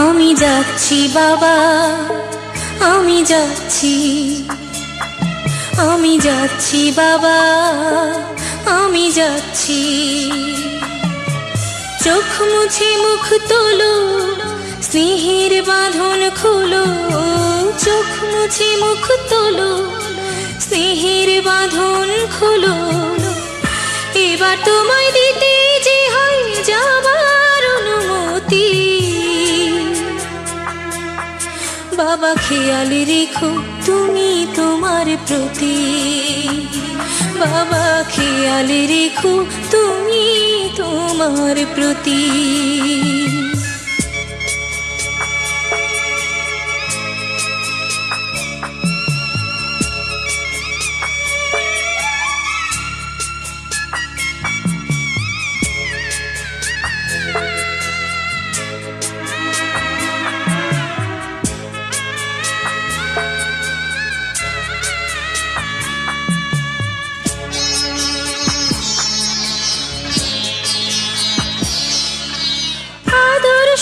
আমি যাচ্ছি বাবা, আমি যাচ্ছি, আমি যাচ্ছি বাবা, আমি যাচ্ছি। চোখ মুছে মুখ তোলো, স্নেহের বাঁধন খোলো। চোখ মুছে মুখ তোলো, স্নেহের বাঁধন খোলো। এবার তোমায় দিতে যে হয় যাবার অনুমতি। বাবা খেয়াল রেখো তুমি তোমার প্রতি, বাবা খেয়াল রেখো তুমি তোমার প্রতি।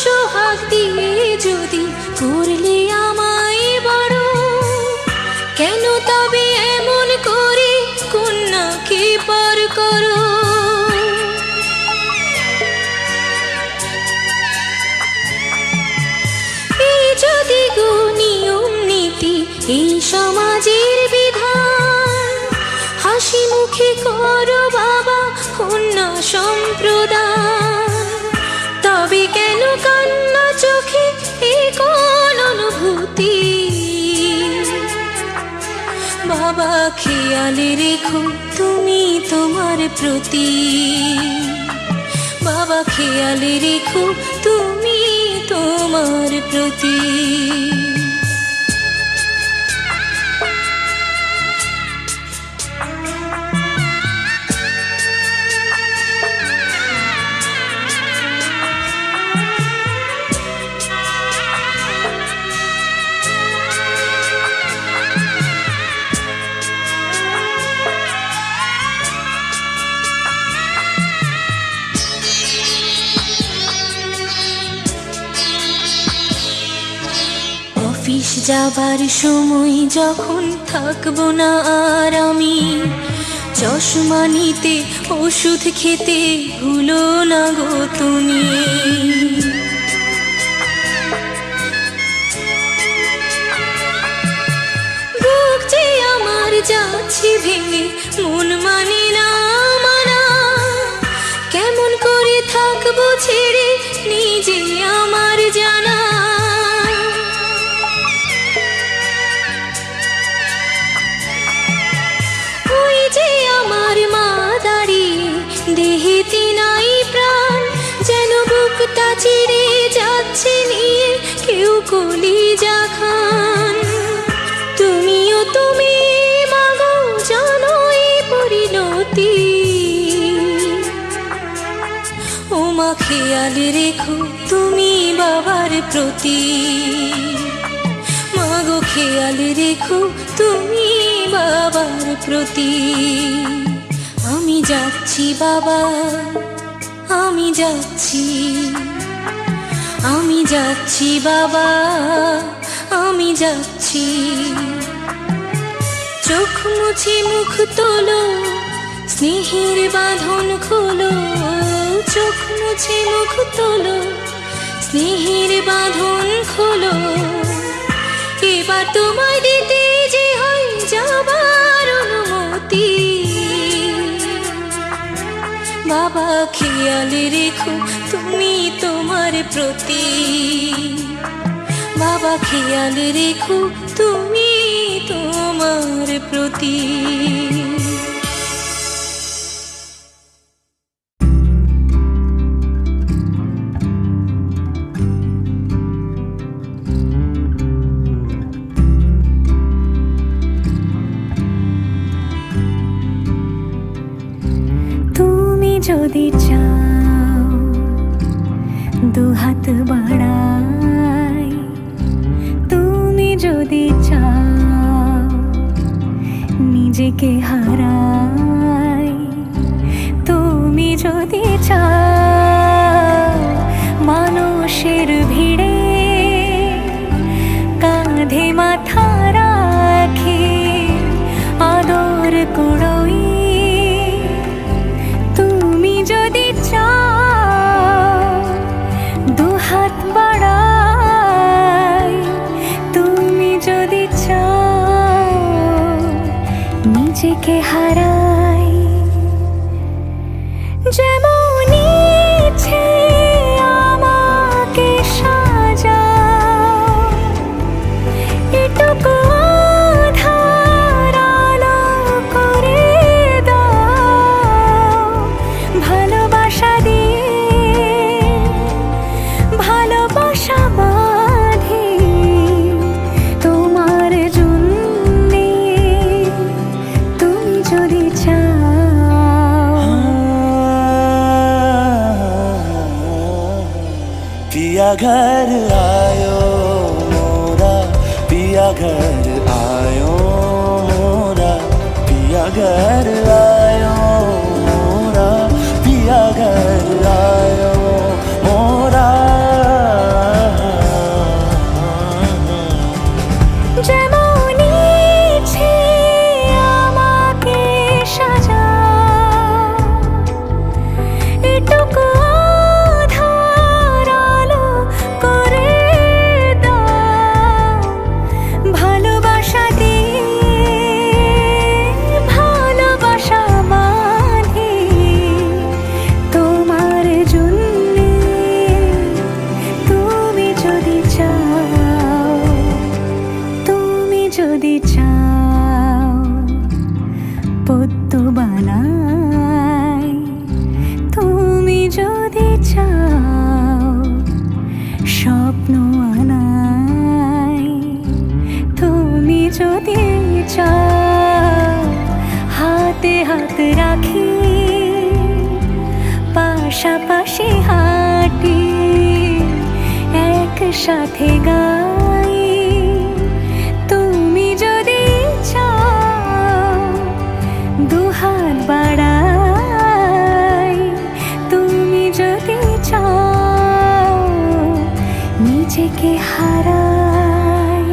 সোহাগ দিয়ে যদি করলে আমায় বড়, কেন তবে এমন করে কন্যাকে পর করো? এই যদি গো নিয়ম নীতি, এই সমাজের বিধান, হাসি মুখে করো বাবা কন্যা সম্প্রদান। তবে কেন কান্না চোখে এ কোন অনুভূতি? বাবা খেয়াল রেখো তুমি তোমার প্রতি, বাবা খেয়াল রেখো তুমি তোমার প্রতি। অফিস যাবার সময় যখন থাকবো না আর আমি, চশমা নিতে ওষুধ খেতে ভুলো না গো তুমি। বুক যে আমার যাচ্ছে ভেঙে, মন মানে না মানা। কেমন করে থাকবো ছেড়ে নিজে আমার জানা। দেহেতে নাই প্রাণ, যেন বুকটা চিরে যাচ্ছে নিয়ে কেউ কলিজা খান। তুমিও তুমি মাগো জানো এই পরিণতি। ও মা খেয়াল রেখো তুমি বাবার প্রতি, মাগো খেয়াল রেখো তুমি বাবার প্রতি। আমি যাচ্ছি বাবা, আমি যাচ্ছি, আমি যাচ্ছি বাবা, আমি যাচ্ছি। চোখ মুছে মুখ তোলো, স্নেহের বাঁধন খোলো। চোখ মুছে মুখ তোলো, স্নেহের বাঁধন খোলো। এবার তোমায় দিতে যে হয় যাবার অনুমতি। বাবা খেয়াল রেখো তুমি তোমার প্রতি, বাবা খেয়াল রেখো তুমি তোমার প্রতি। যদি চাও দুহাত বাড়াই, তুমি যদি চাও নিজেকে হারাই, তুমি যদি চাও মানুষের ভিড়ে মাথা রাখি আদর করই। তুমি যদি চাও দুহাত বাড়াই, তুমি যদি চাও নিজেকে হারাই। যেমন ইচ্ছে আমাকে সাজাও, এটুকু আঁধার আলো করে দাও। ভালোবাসা দিয়ে ভালোবাসা বাঁধি তোমার জন্যে, তুমি যদি চাও। पिया घर आयो मोरा, पिया घर आयो मोरा, पिया घर आयो मोरा, पिया घर आयो मोरा। যেমন ইচ্ছে আমাকে সাজাও, এটুকু আঁধার আলো করে দাও। ভালোবাসা দিয়ে ভালোবাসা বাঁধি তোমার জন্যে, তুমি যদি চাও। তুমি যদি চাও পদ্ম বানাই, তুমি যদি চাও স্বপ্ন আনাই, তুমি যদি চাও হাতে হাত রাখি পাশাপাশি হাঁটি একসাথে গাই। তুমি যদি চাও দুহাত বাড়াই, তুমি যদি চাও নিজেকে হারাই।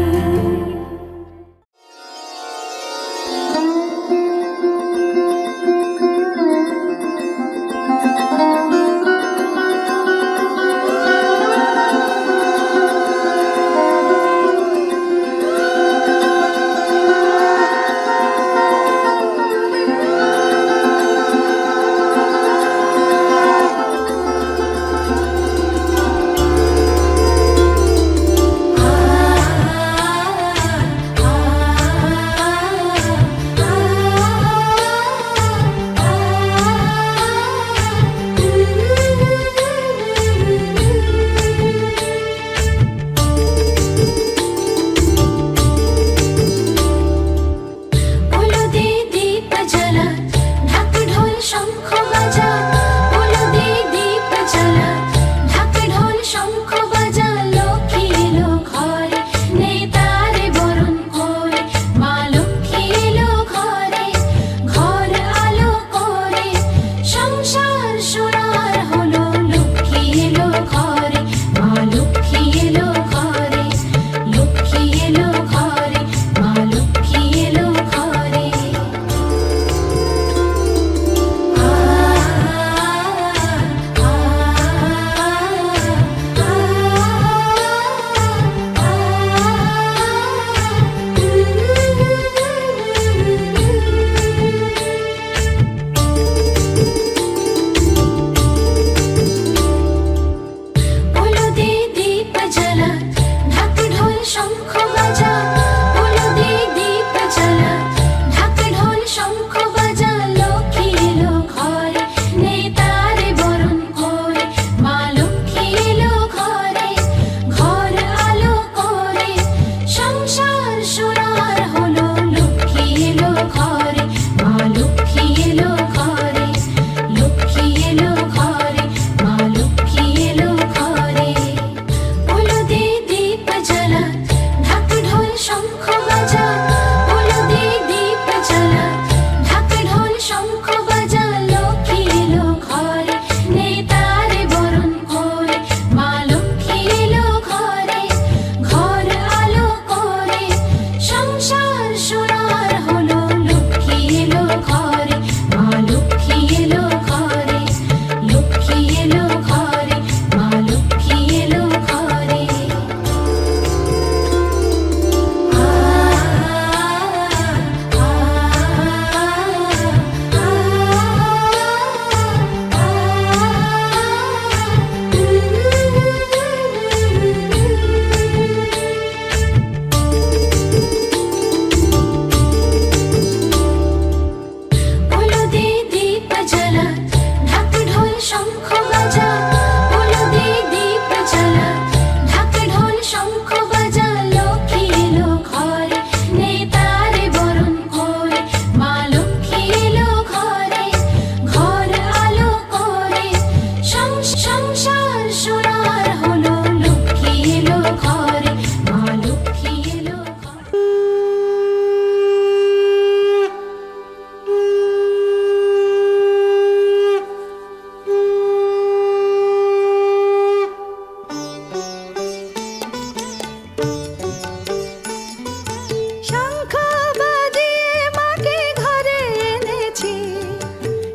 শঙ্খ বাজিয়ে মাকে ঘরে এনেছি,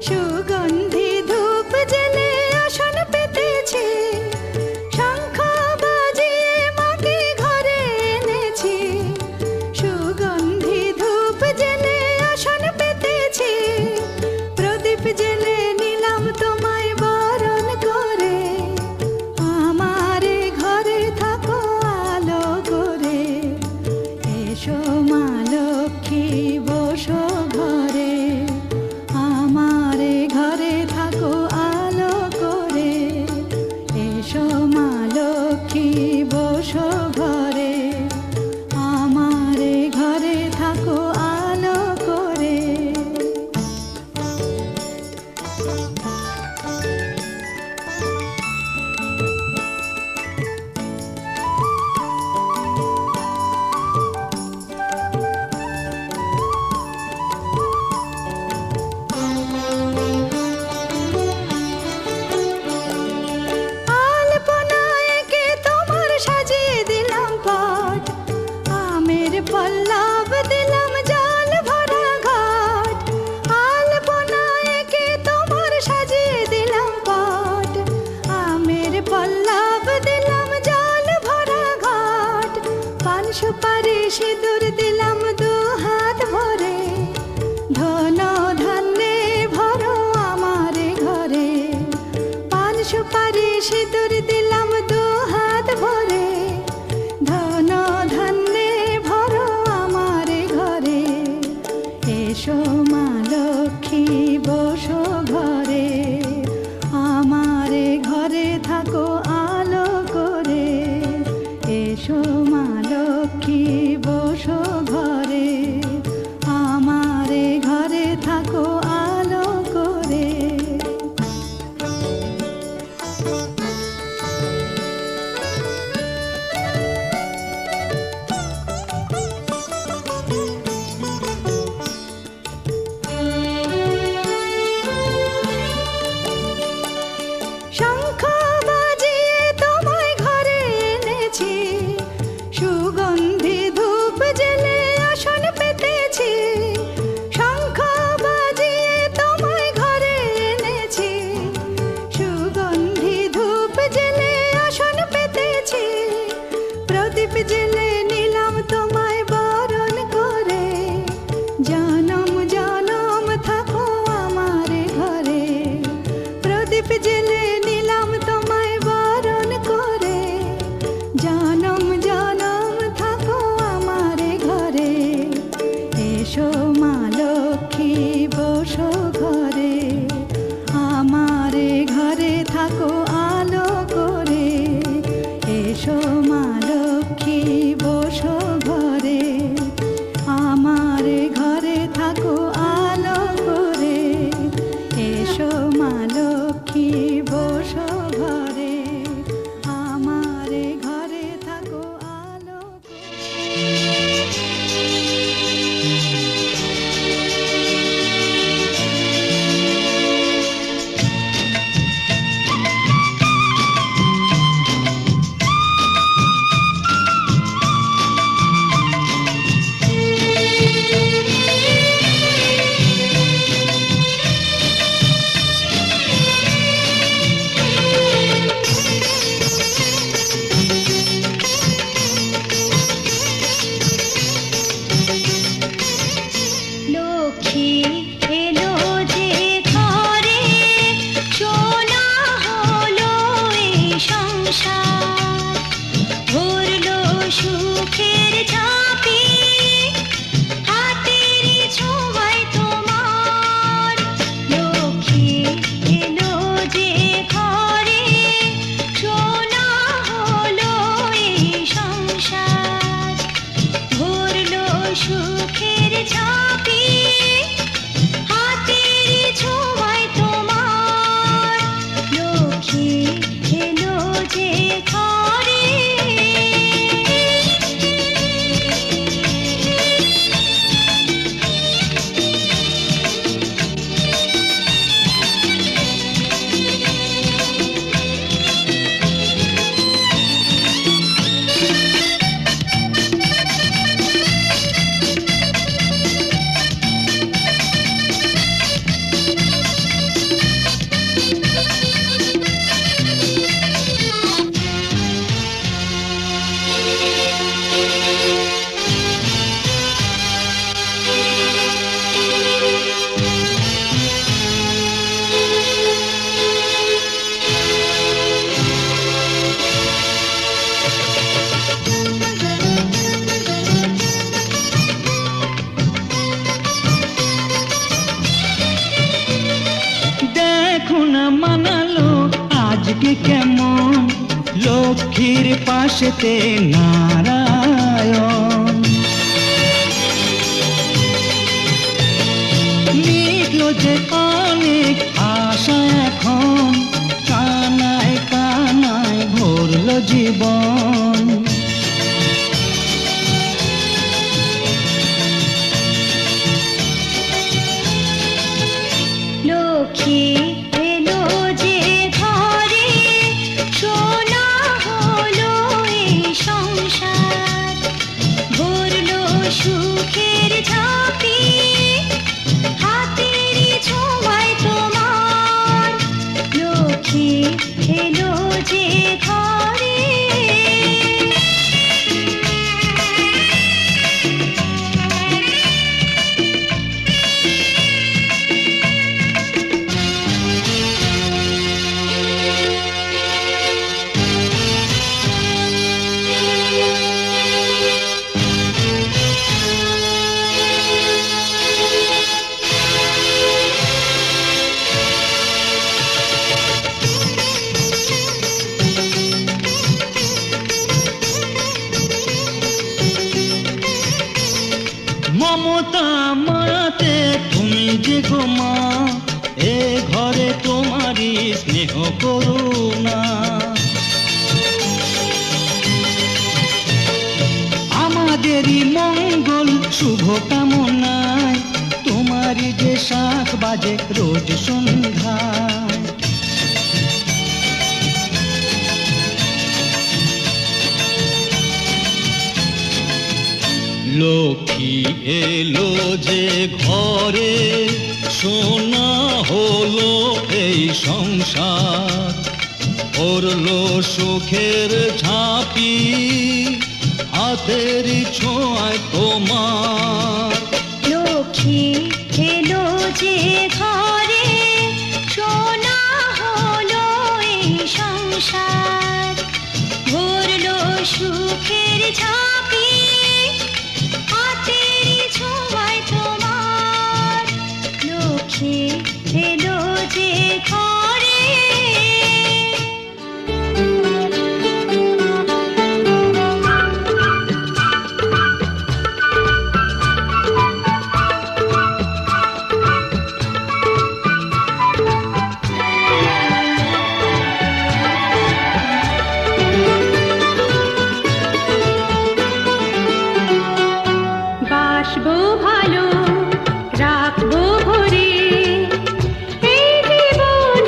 সুগন্ধি ধূপ জেলে আসন পেতেছি। শঙ্খ বাজিয়ে মাকে ঘরে এনেছি, সুগন্ধি ধূপ জেলে আসন পেতেছি। প্রদীপ জেলে নিলাম তোমায় বরণ করে, আমারে ঘরে থাকো আলো করে। এসো মা লক্ষ্মী বসো ঘরে, আমারে ঘরে থাকো আলো করে। এসো মা লক্ষ্মী বসো ঘরে, আমারে ঘরে থাকো আলো করে। আলপনায় এঁকে তোমার সাজিয়ে দিলাম পট, আমের পল্লব দিলাম জল ভরা ঘট। আলপনায় এঁকে তোমার সাজিয়ে দিলাম পট, আমের পল্লব দিলাম জল ভরা ঘট। পান সুপারি সিঁদুর দিলাম দু হাত ভরে, ধন ধান্যে ভরো আমারে ঘরে। পান সুপারি সিঁদুর দিলাম দু হাত ভরে, ধন ধান্যে ভরো আমারে ঘরে। এসো মা লক্ষ্মী বসো ঘরে, আমারে ঘরে থাকো আলো করে। এসো মা লক্ষ্মী বসো ঘরে, আমারে ঘরে থাকো আলো করে। শঙ্খ বাজিয়ে তোমায় ঘরে এনেছি, সুগন্ধি ধূপ জেলে আসন পেতেছি। শঙ্খ বাজিয়ে তোমায় ঘরে এনেছি, সুগন্ধি ধূপ জেলে আসন পেতেছি। প্রদীপ জেলে নিলাম তোমায় বরণ করে, জনম জনম থাকো আমারে ঘরে। প্রদীপ জেলে নিলাম তোমায় বরণ করে, জনম জনম থাকো আমারে ঘরে। এসো মা লক্ষ্মী বসো ঘরে, আমারে ঘরে থাকো আলো করে। এসো মা লক্ষ্মী বসো ঘরে, আমারে ঘরে থাকো আলো করে। এসো মা লক্ষ্মী বসো ঘরে, আমারে ঘরে থাকো লক্ষ্মীর পাশেতে নারায়ণ। মিটলো যে অনেক আশা এখন, কানায় কানায় ভরল জীবন। লক্ষ্মী এলো যে ঘরে, সোনা হলো এই সংসার, ভরলো সুখের ঝাঁপি, হাতেরই ছোঁয়ায় তোমার। লক্ষ্মী এলো যে ঘরে। মমতা মাতে তুমি যে গো মা, এ ঘরে তোমারই স্নেহ করুণা। আমাদেরই মঙ্গল শুভ কামনায়, তোমারই যে শাখ বাজে রোজ সন্ধ্যায়। লক্ষ্মী এলো যে ঘরে, সোনা হলো এই সংসার, ভরলো সুখের ঝাঁপি, হাতের ছোঁয়ায় তোমার। লক্ষ্মী এলো যে ঘরে, সোনা হলো এই সংসার, ভরলো সুখের ঝাঁপি, হাতেরই ছোঁয়ায় তোমার। লক্ষ্মী এলো যে ঘরে। বাসবো ভালো, রাখবো ভরে, এই জীবন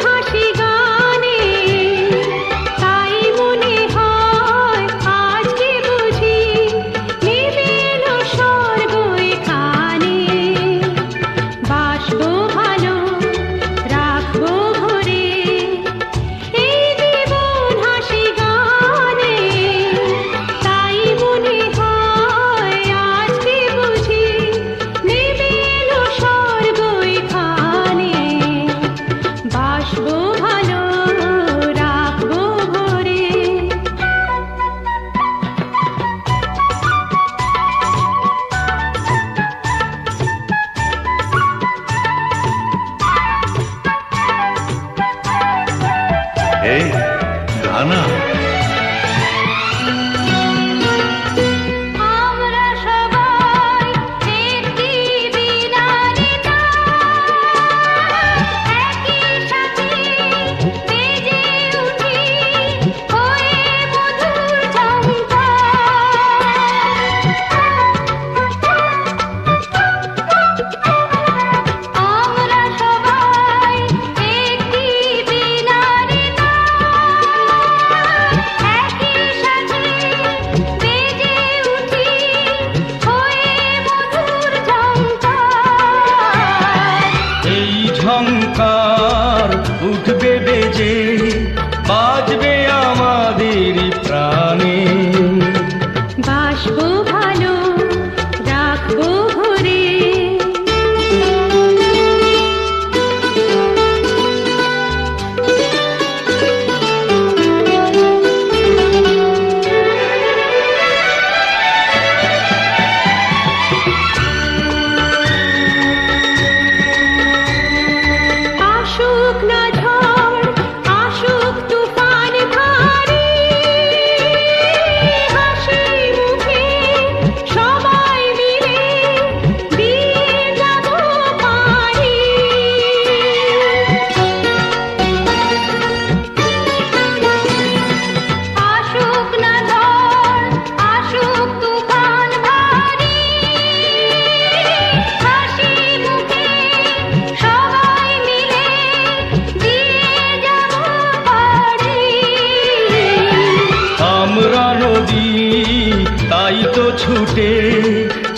তাই তো ছুটে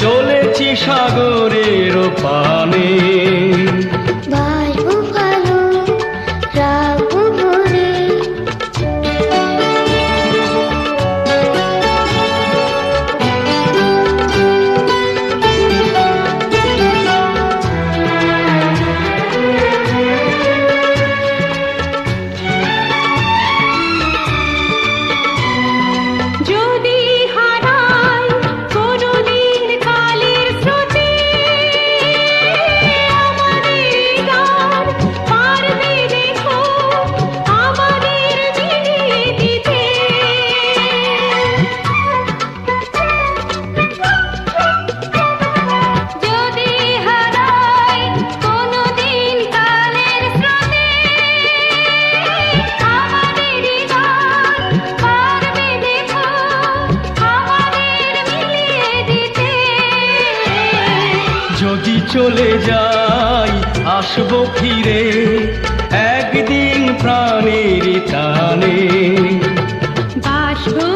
চলেছি সাগরের পানে। বাসবো ভালো, রাখবো ভরে। যদি হারাই কোনদিন কালের স্রোতে, আমাদের গান পারবে দেখো আমাদের মিলিয়ে দিতে। যদি হারাই কোনদিন কালের স্রোতে, আমাদের গান পারবে দেখো আমাদের মিলিয়ে দিতে। যদি চলে যাই আসবো ফিরে একদিন প্রাণের টানে। বাসবো